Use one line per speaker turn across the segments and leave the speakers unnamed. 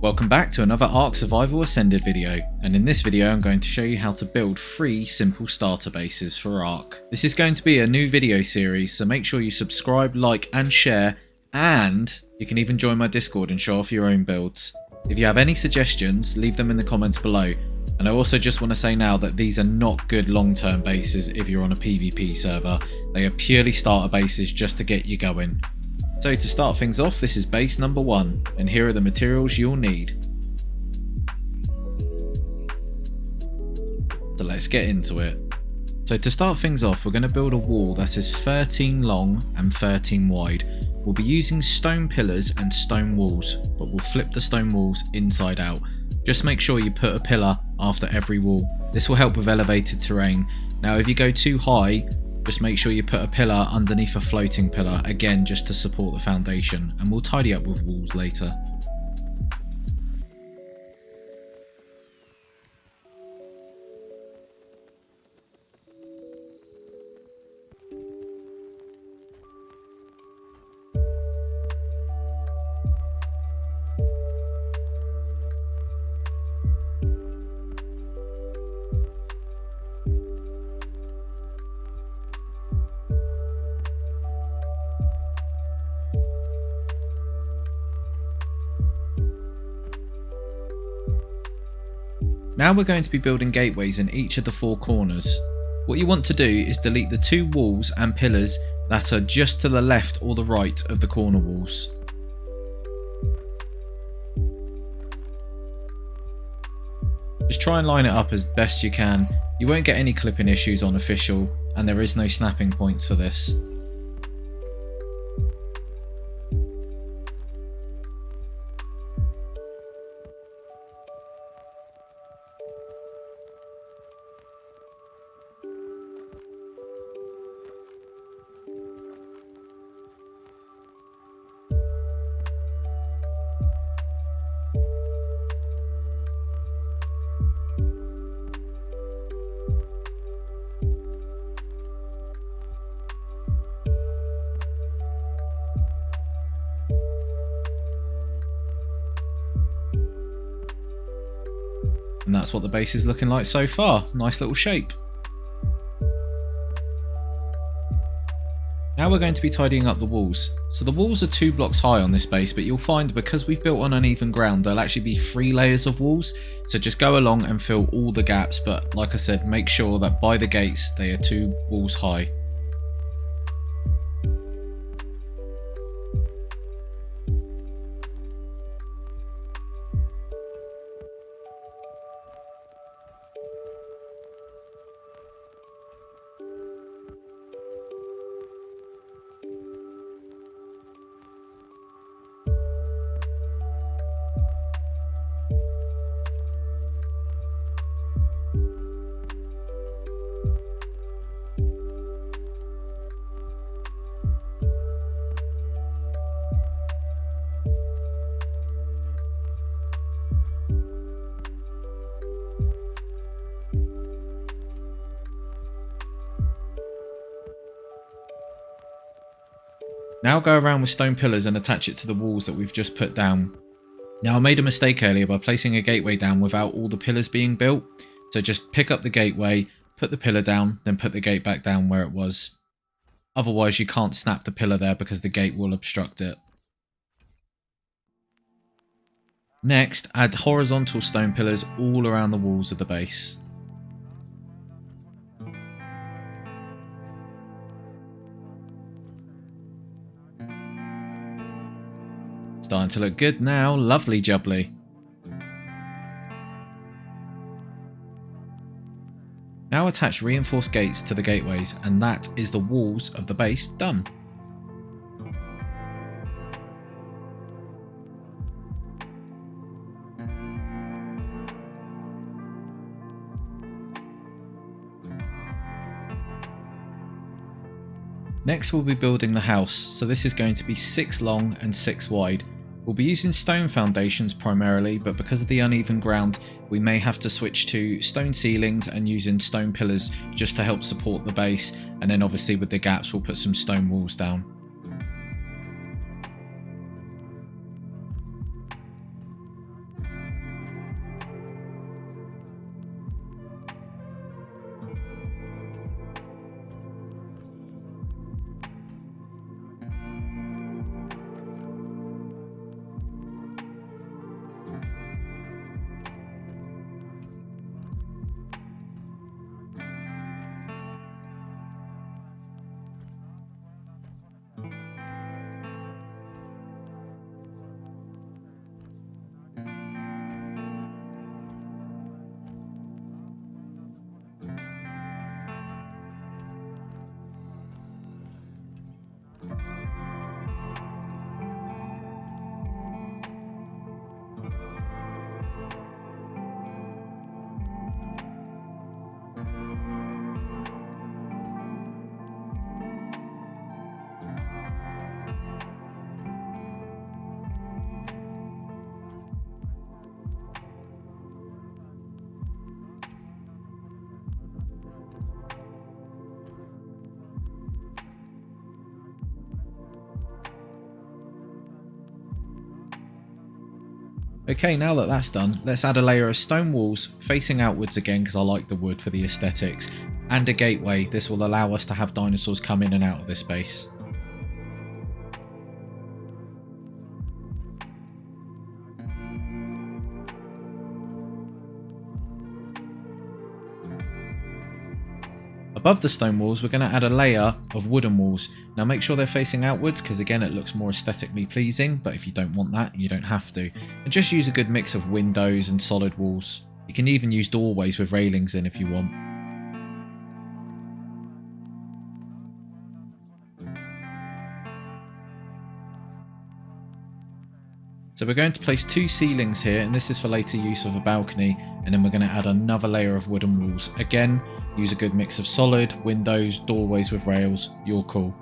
Welcome back to another Ark Survival Ascended video, and in this video I'm going to show you how to build 3 simple starter bases for Ark. This is going to be a new video series, so make sure you subscribe, like and share, and you can even join my Discord and show off your own builds. If you have any suggestions, leave them in the comments below, and I also just want to say now that these are not good long-term bases if you're on a PvP server. They are purely starter bases just to get you going. So to start things off, this is base number 1, and here are the materials you'll need. So let's get into it. So to start things off, we're going to build a wall that is 13 long and 13 wide. We'll be using stone pillars and stone walls, but we'll flip the stone walls inside out. Just make sure you put a pillar after every wall. This will help with elevated terrain. Now if you go too high, just make sure you put a pillar underneath a floating pillar, again just to support the foundation, and we'll tidy up with walls later. Now we're going to be building gateways in each of the 4 corners. What you want to do is delete the 2 walls and pillars that are just to the left or the right of the corner walls. Just try and line it up as best you can. You won't get any clipping issues on official, and there is no snapping points for this. And that's what the base is looking like so far. Nice little shape. Now we're going to be tidying up the walls. So the walls are 2 blocks high on this base, but you'll find because we've built on uneven ground, there'll actually be 3 layers of walls. So just go along and fill all the gaps, but like I said, make sure that by the gates they are 2 walls high. Now go around with stone pillars and attach it to the walls that we've just put down. Now I made a mistake earlier by placing a gateway down without all the pillars being built. So just pick up the gateway, put the pillar down, then put the gate back down where it was. Otherwise you can't snap the pillar there because the gate will obstruct it. Next, add horizontal stone pillars all around the walls of the base. Starting to look good now, lovely jubbly. Now attach reinforced gates to the gateways, and that is the walls of the base done. Next we'll be building the house, so this is going to be 6 long and 6 wide. We'll be using stone foundations primarily, but because of the uneven ground, we may have to switch to stone ceilings and using stone pillars just to help support the base, and then obviously with the gaps we'll put some stone walls down. Okay, now that that's done, let's add a layer of stone walls facing outwards again because I like the wood for the aesthetics, and a gateway. This will allow us to have dinosaurs come in and out of this base. Above the stone walls, we're going to add a layer of wooden walls. Now make sure they're facing outwards because again it looks more aesthetically pleasing, but if you don't want that, you don't have to. And just use a good mix of windows and solid walls. You can even use doorways with railings in if you want. So we're going to place 2 ceilings here, and this is for later use of a balcony, and then we're going to add another layer of wooden walls. Again, use a good mix of solid, windows, doorways with rails, your call.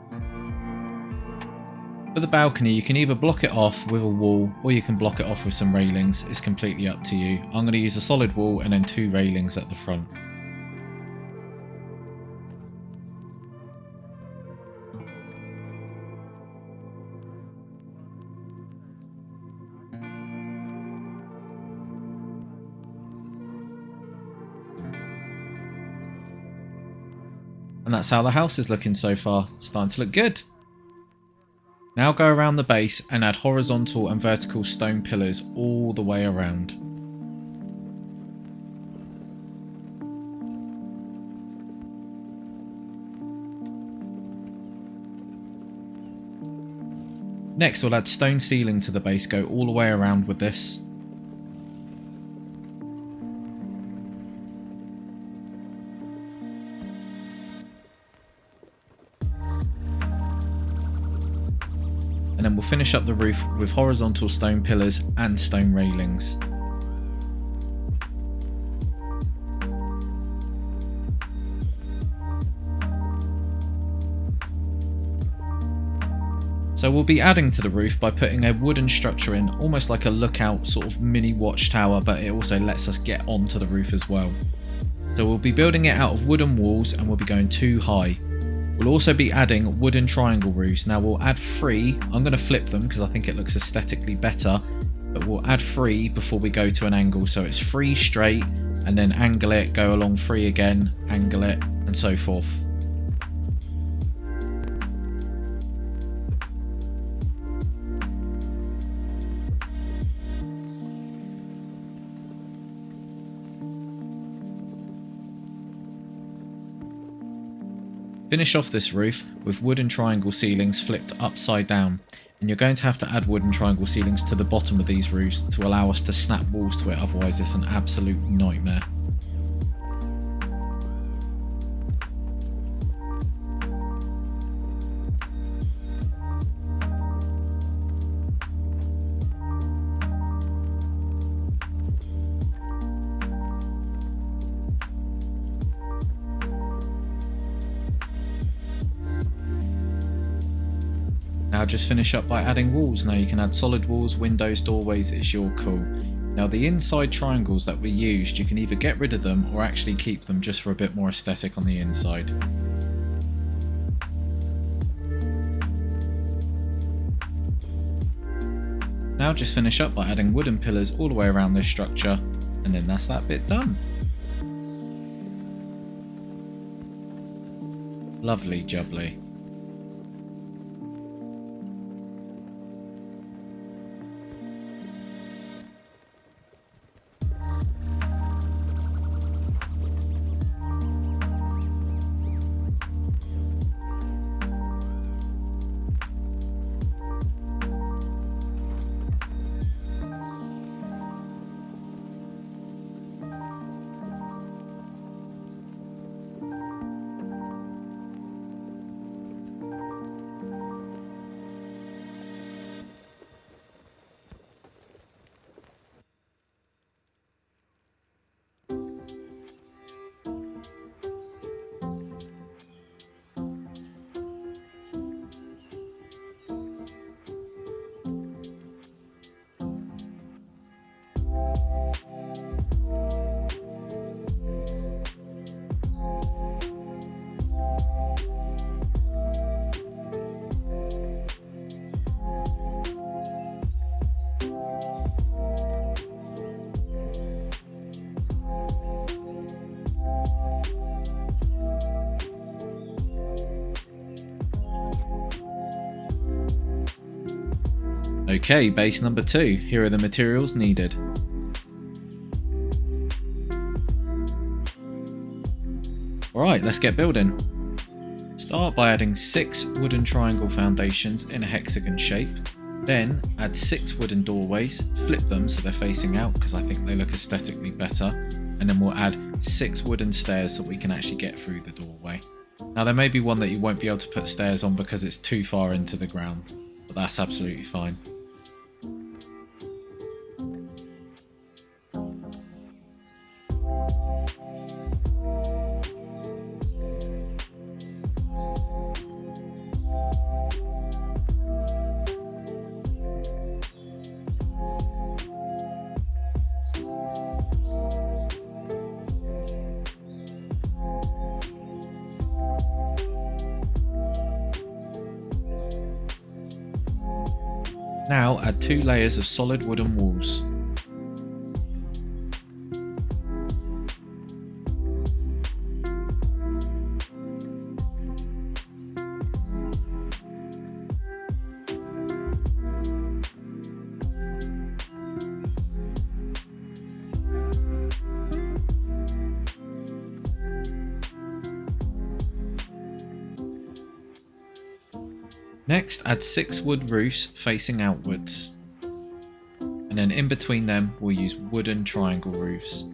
For the balcony, you can either block it off with a wall or you can block it off with some railings. It's completely up to you. I'm going to use a solid wall and then 2 railings at the front. And that's how the house is looking so far. It's starting to look good. Now go around the base and add horizontal and vertical stone pillars all the way around. Next we'll add stone ceiling to the base, go all the way around with this. And then we'll finish up the roof with horizontal stone pillars and stone railings. So we'll be adding to the roof by putting a wooden structure in, almost like a lookout sort of mini watchtower, but it also lets us get onto the roof as well. So we'll be building it out of wooden walls and we'll be going 2 high. We'll also be adding wooden triangle roofs. Now we'll add 3, I'm going to flip them because I think it looks aesthetically better, but we'll add 3 before we go to an angle. So it's 3 straight and then angle it, go along 3 again, angle it, and so forth. Finish off this roof with wooden triangle ceilings flipped upside down, and you're going to have to add wooden triangle ceilings to the bottom of these roofs to allow us to snap walls to it, otherwise it's an absolute nightmare. Now just finish up by adding walls. Now you can add solid walls, windows, doorways, it's your call. Now the inside triangles that we used, you can either get rid of them or actually keep them just for a bit more aesthetic on the inside. Now just finish up by adding wooden pillars all the way around this structure, and then that's that bit done. Lovely jubbly. Okay, base number 2. Here are the materials needed. Alright, let's get building. Start by adding 6 wooden triangle foundations in a hexagon shape. Then add 6 wooden doorways, flip them so they're facing out because I think they look aesthetically better. And then we'll add 6 wooden stairs so we can actually get through the doorway. Now there may be one that you won't be able to put stairs on because it's too far into the ground, but that's absolutely fine. Now add 2 layers of solid wooden walls. Next, add 6 wood roofs facing outwards, and then in between them we'll use wooden triangle roofs.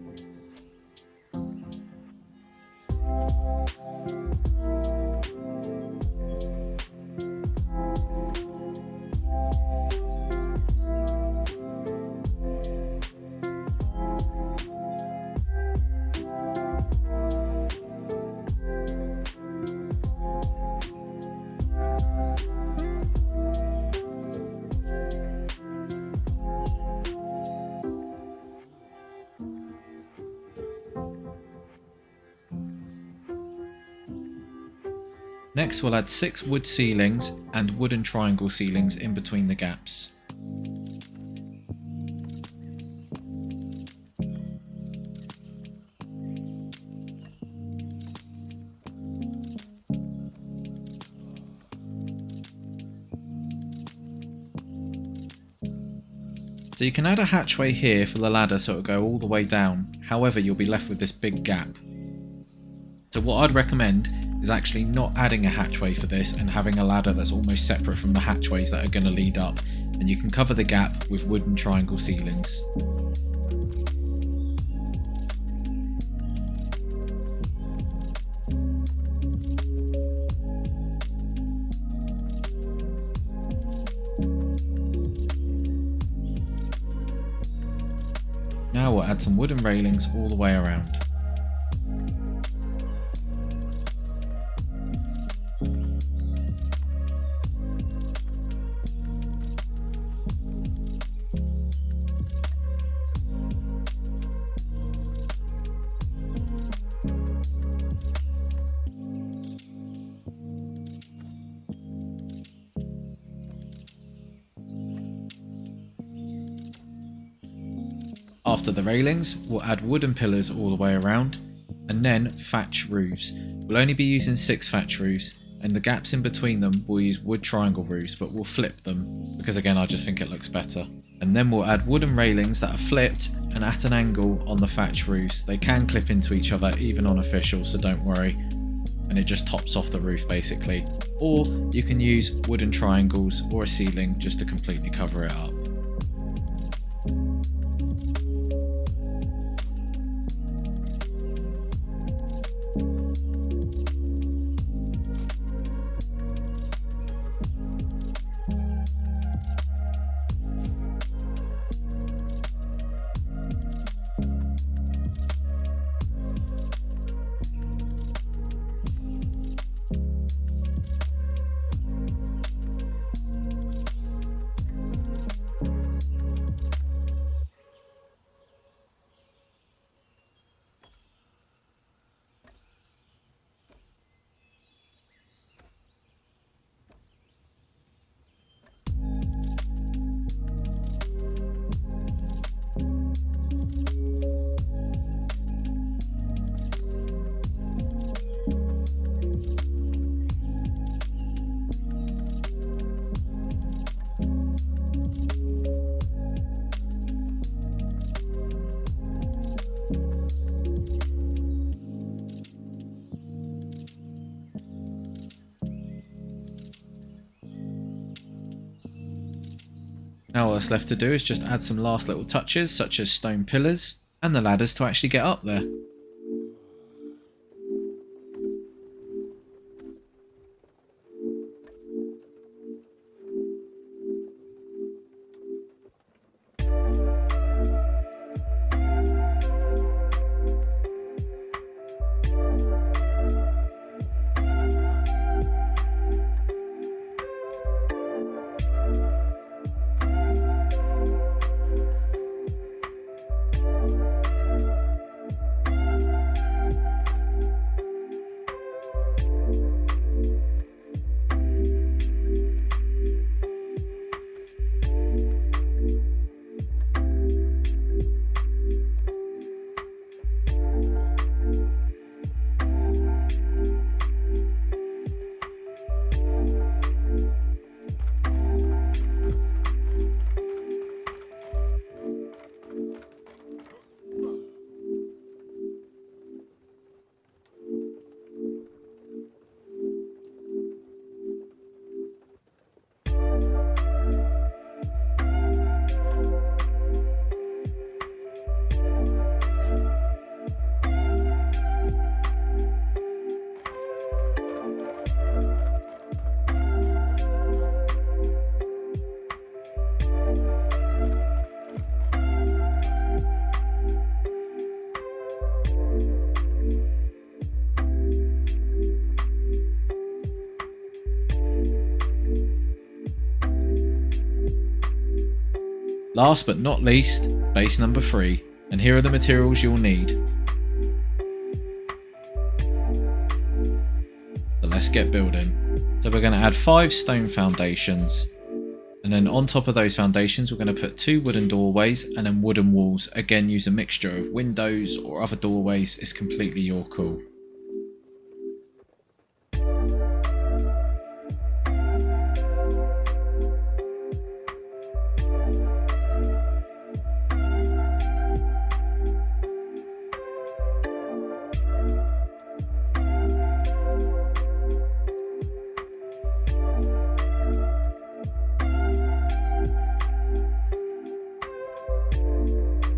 Next we'll add 6 wood ceilings and wooden triangle ceilings in between the gaps. So you can add a hatchway here for the ladder so it'll go all the way down, however you'll be left with this big gap. So what I'd recommend is actually not adding a hatchway for this and having a ladder that's almost separate from the hatchways that are going to lead up, and you can cover the gap with wooden triangle ceilings. Now we'll add some wooden railings all the way around. After the railings, we'll add wooden pillars all the way around, and then thatch roofs. We'll only be using 6 thatch roofs, and the gaps in between them we'll use wood triangle roofs, but we'll flip them, because again I just think it looks better. And then we'll add wooden railings that are flipped and at an angle on the thatch roofs. They can clip into each other even on official, so don't worry. And it just tops off the roof basically. Or you can use wooden triangles or a ceiling just to completely cover it up. Now all that's left to do is just add some last little touches such as stone pillars and the ladders to actually get up there. Last but not least, base number 3, and here are the materials you'll need. So let's get building. So we're going to add 5 stone foundations, and then on top of those foundations we're going to put 2 wooden doorways and then wooden walls. Again, use a mixture of windows or other doorways, it's completely your call.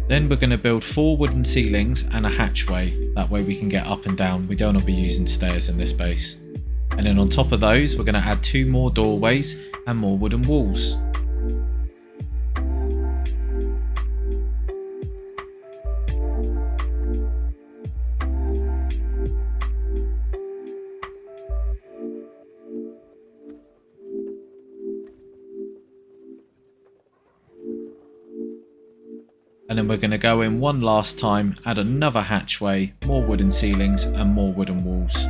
Then we're going to build 4 wooden ceilings and a hatchway, that way we can get up and down. We don't want to be using stairs in this base. And then on top of those we're going to add 2 more doorways and more wooden walls. And then we're going to go in one last time, add another hatchway, more wooden ceilings and more wooden walls.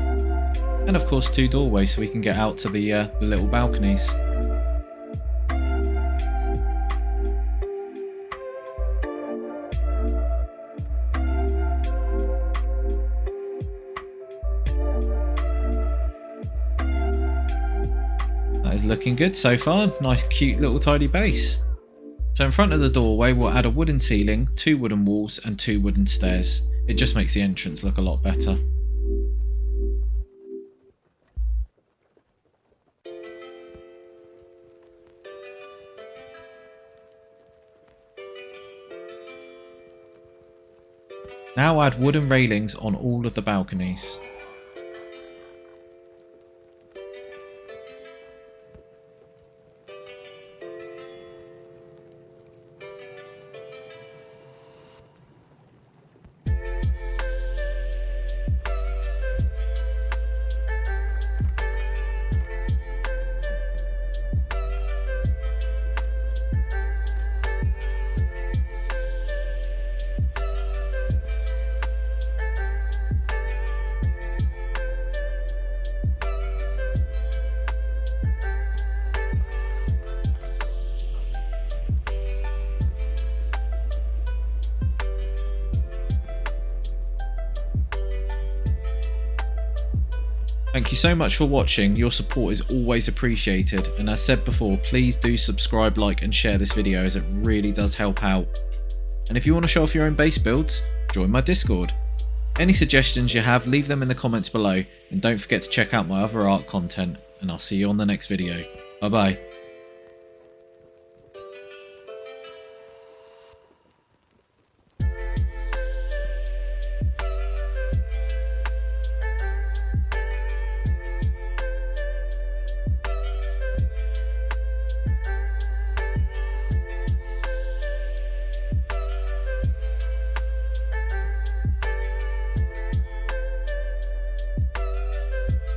And of course 2 doorways so we can get out to the little balconies. That is looking good so far, nice cute little tidy base. So in front of the doorway we'll add a wooden ceiling, 2 wooden walls and 2 wooden stairs. It just makes the entrance look a lot better. Now add wooden railings on all of the balconies. Thank you so much for watching, your support is always appreciated, and as said before, please do subscribe, like and share this video as it really does help out. And if you want to show off your own base builds, join my Discord. Any suggestions you have, leave them in the comments below, and don't forget to check out my other art content, and I'll see you on the next video. Bye bye.